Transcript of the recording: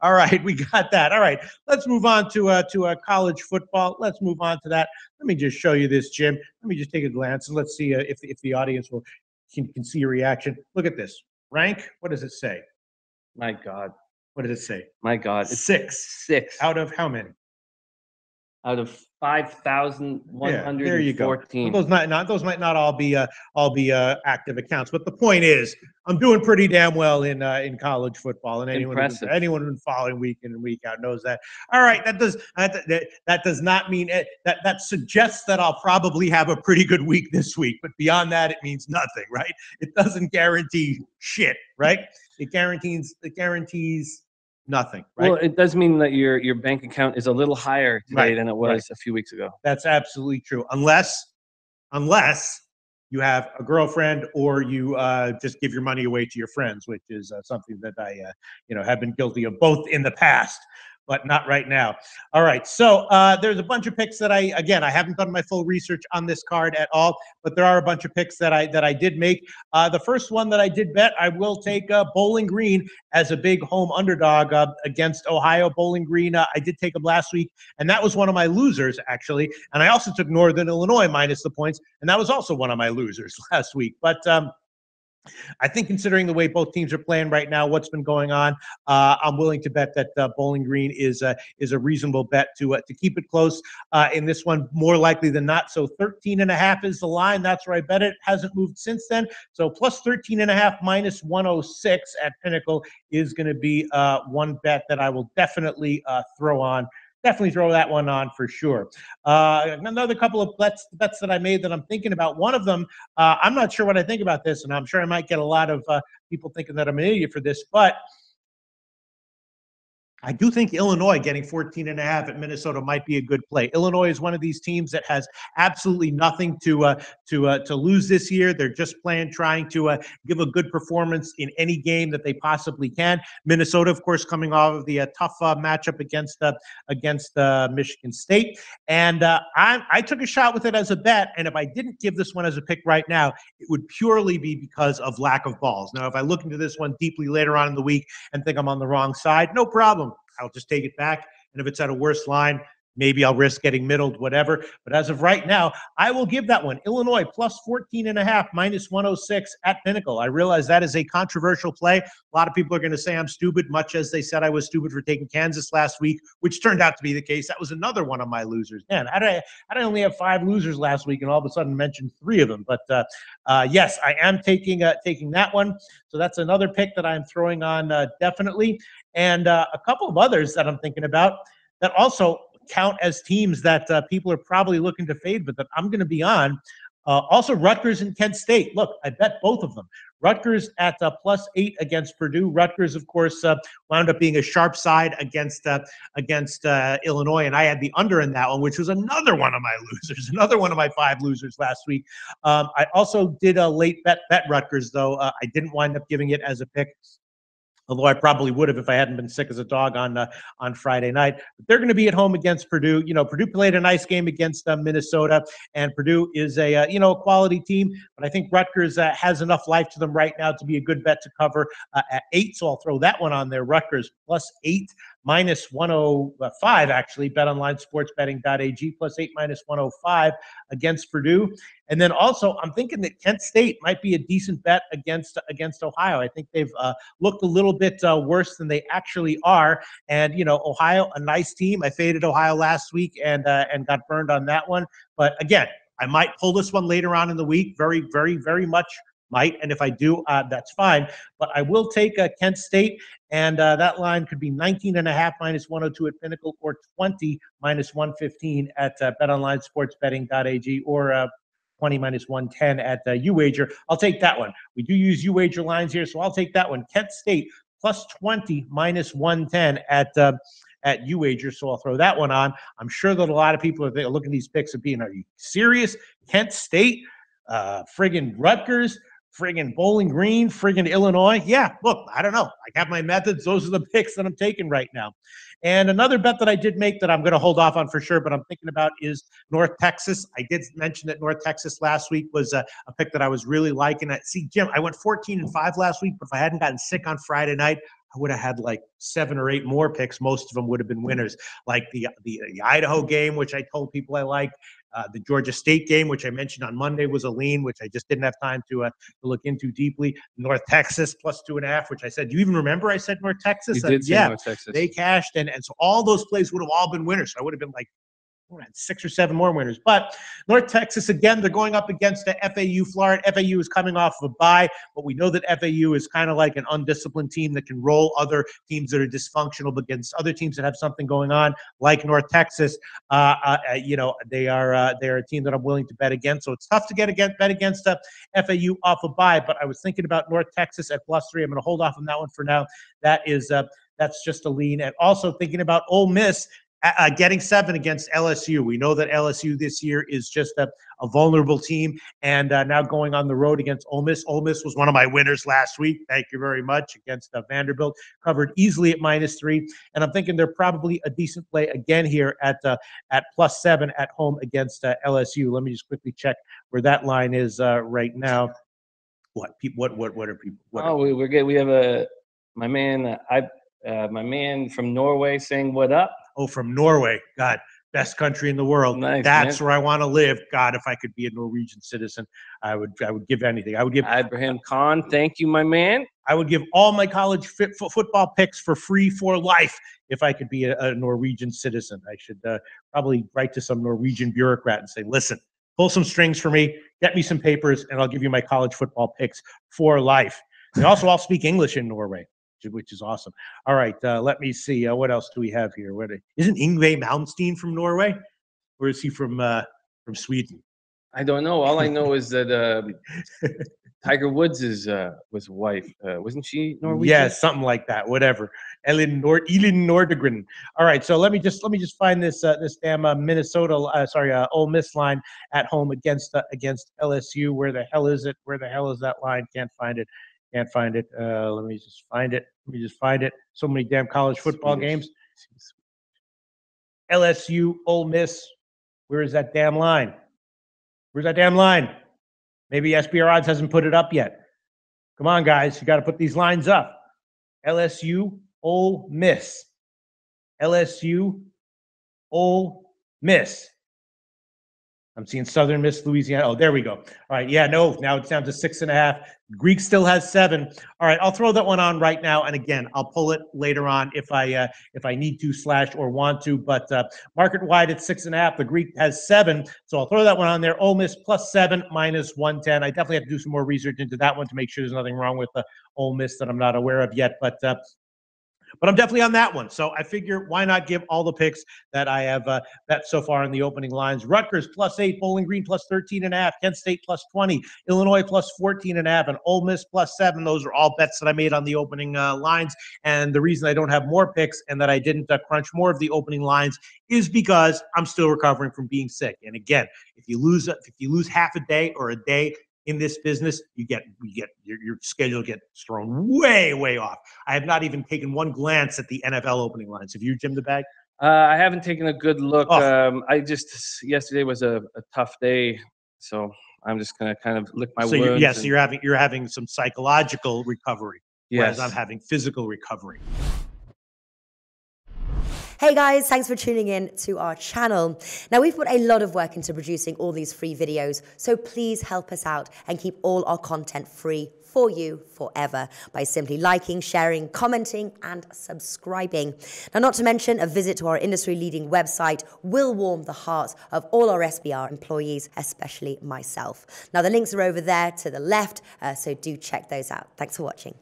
All right, we got that. All right, let's move on to college football. Let's move on to that. Let me just show you this, Jim. Let me just take a glance and let's see if the audience can see your reaction. Look at this. Rank. What does it say? My God. What does it say? My God. It's 6. 6. Out of how many? Out of 5,114. Yeah, there you go. Well, those might not all be active accounts, but the point is, I'm doing pretty damn well in college football, and anyone who's been following week in and week out knows that. All right, that does not mean that suggests that I'll probably have a pretty good week this week, but beyond that, it means nothing, right? It doesn't guarantee shit, right? It guarantees nothing, right? Well, it does mean that your bank account is a little higher today than it was a few weeks ago. That's absolutely true. Unless you have a girlfriend or you just give your money away to your friends, which is something that I have been guilty of both in the past, but not right now. All right, so there's a bunch of picks that I haven't done my full research on this card at all, but there are a bunch of picks that I did make. The first one that I did bet, I will take Bowling Green as a big home underdog against Ohio. Bowling Green, I did take them last week, and that was one of my losers, actually. And I also took Northern Illinois minus the points, and that was also one of my losers last week. But I think considering the way both teams are playing right now, what's been going on, I'm willing to bet that Bowling Green is a reasonable bet to keep it close in this one, more likely than not. So 13.5 is the line. That's where I bet it. Hasn't moved since then. So plus 13.5 minus 106 at Pinnacle is going to be one bet that I will definitely throw on. Definitely throw that one on for sure. Another couple of bets that I made that I'm thinking about. One of them, I'm not sure what I think about this, and I'm sure I might get a lot of people thinking that I'm an idiot for this, but I do think Illinois getting 14.5 at Minnesota might be a good play. Illinois is one of these teams that has absolutely nothing to lose this year. They're just trying to give a good performance in any game that they possibly can. Minnesota, of course, coming off of the tough matchup against Michigan State, and I took a shot with it as a bet. And if I didn't give this one as a pick right now, it would purely be because of lack of balls. Now, if I look into this one deeply later on in the week and think I'm on the wrong side, no problem. I'll just take it back. And if it's at a worse line, maybe I'll risk getting middled, whatever. But as of right now, I will give that one. Illinois plus 14.5 minus 106 at Pinnacle. I realize that is a controversial play. A lot of people are going to say I'm stupid, much as they said I was stupid for taking Kansas last week, which turned out to be the case. That was another one of my losers. Man, how did I only have 5 losers last week and all of a sudden mention 3 of them? But yes, I am taking that one. So that's another pick that I'm throwing on definitely. And a couple of others that I'm thinking about that also count as teams that people are probably looking to fade, but that I'm going to be on. Also, Rutgers and Kent State. Look, I bet both of them. Rutgers at plus 8 against Purdue. Rutgers, of course, wound up being a sharp side against Illinois, and I had the under in that one, which was another one of my losers, another one of my 5 losers last week. I also did a late bet Rutgers, though. I didn't wind up giving it as a pick, although I probably would have if I hadn't been sick as a dog on Friday night. But they're going to be at home against Purdue. You know, Purdue played a nice game against Minnesota, and Purdue is a quality team. But I think Rutgers has enough life to them right now to be a good bet to cover at 8. So I'll throw that one on there. Rutgers plus 8. Minus 105, actually, betonlinesportsbetting.ag, plus 8 minus 105 against Purdue. And then also, I'm thinking that Kent State might be a decent bet against Ohio. I think they've looked a little bit worse than they actually are. And, Ohio, a nice team. I faded Ohio last week and got burned on that one. But again, I might pull this one later on in the week. Very, very, very much might. And if I do, that's fine. But I will take Kent State. And that line could be 19.5 minus 102 at Pinnacle, or 20 minus 115 at betonlinesportsbetting.ag, or 20 minus 110 at UWager. I'll take that one. We do use UWager lines here, so I'll take that one. Kent State plus 20 minus 110 at UWager, so I'll throw that one on. I'm sure that a lot of people are looking at these picks and being, are you serious? Kent State, friggin' Rutgers, friggin' Bowling Green, friggin' Illinois. Yeah, look, I don't know. I have my methods. Those are the picks that I'm taking right now. And another bet that I did make that I'm going to hold off on for sure, but I'm thinking about, is North Texas. I did mention that North Texas last week was a pick that I was really liking. See, Jim, I went 14-5 last week, but if I hadn't gotten sick on Friday night, I would have had like 7 or 8 more picks. Most of them would have been winners, like the Idaho game, which I told people I liked. The Georgia State game, which I mentioned on Monday, was a lean, which I just didn't have time to look into deeply. North Texas plus 2.5, which I said, do you even remember I said North Texas? You did say yeah, North Texas. they cashed. And so all those plays would have all been winners. So I would have been like, 6 or 7 more winners. But North Texas, again, they're going up against the FAU Florida. FAU is coming off of a bye, but we know that FAU is kind of like an undisciplined team that can roll other teams that are dysfunctional, but against other teams that have something going on, like North Texas. They are a team that I'm willing to bet against. So it's tough to bet against FAU off a bye. But I was thinking about North Texas at +3. I'm going to hold off on that one for now. That's just a lean. And also thinking about Ole Miss. Getting 7 against LSU. We know that LSU this year is just a vulnerable team, and now going on the road against Ole Miss. Ole Miss was one of my winners last week. Thank you very much. Against Vanderbilt, covered easily at -3, and I'm thinking they're probably a decent play again here at +7 at home against LSU. Let me just quickly check where that line is right now. What are people? We're good. We have my man from Norway saying what up. Oh, from Norway. God, best country in the world. Nice, That's man. where I want to live. God, if I could be a Norwegian citizen, I would give anything. I would give Abraham Khan. Thank you, my man. I would give all my college football picks for free for life if I could be a Norwegian citizen. I should probably write to some Norwegian bureaucrat and say, listen, pull some strings for me, get me some papers, and I'll give you my college football picks for life. They also all speak English in Norway, which is awesome. All right, let me see. What else do we have here? Isn't Yngve Malmsteen from Norway? Or is he from Sweden? I don't know. All I know is that Tiger Woods was wife. Wasn't she Norwegian? Yeah, something like that. Whatever. Elin Nordegren. All right, so let me just find this damn Ole Miss line at home against LSU. Where the hell is it? Where the hell is that line? Can't find it. Let me just find it. So many damn college football games. LSU, Ole Miss. Where is that damn line? Where's that damn line? Maybe SBR Odds hasn't put it up yet. Come on, guys. You got to put these lines up. LSU, Ole Miss. LSU, Ole Miss. I'm seeing Southern Miss, Louisiana. Oh, there we go. All right. Yeah, no. Now it's down to 6.5. Greek still has 7. All right. I'll throw that one on right now. And again, I'll pull it later on if I need to / or want to. But market wide at 6.5. The Greek has 7. So I'll throw that one on there. Ole Miss +7 -110. I definitely have to do some more research into that one to make sure there's nothing wrong with the Ole Miss that I'm not aware of yet. But I'm definitely on that one. So I figure why not give all the picks that I have bet so far in the opening lines. Rutgers +8, Bowling Green +13.5, Kent State +20, Illinois +14.5, and Ole Miss +7. Those are all bets that I made on the opening lines. And the reason I don't have more picks and that I didn't crunch more of the opening lines is because I'm still recovering from being sick. And again, if you lose half a day or a day in this business, your schedule gets thrown way off. I have not even taken one glance at the NFL opening lines. Have you, Jim the Bag? I haven't taken a good look. Yesterday was a tough day, so I'm just gonna kind of lick my wounds. So you're having some psychological recovery, whereas I'm having physical recovery. Hey guys, thanks for tuning in to our channel. Now we've put a lot of work into producing all these free videos, so please help us out and keep all our content free for you forever by simply liking, sharing, commenting, and subscribing. Now, not to mention, a visit to our industry-leading website will warm the hearts of all our SBR employees, especially myself. Now, the links are over there to the left, so do check those out. Thanks for watching.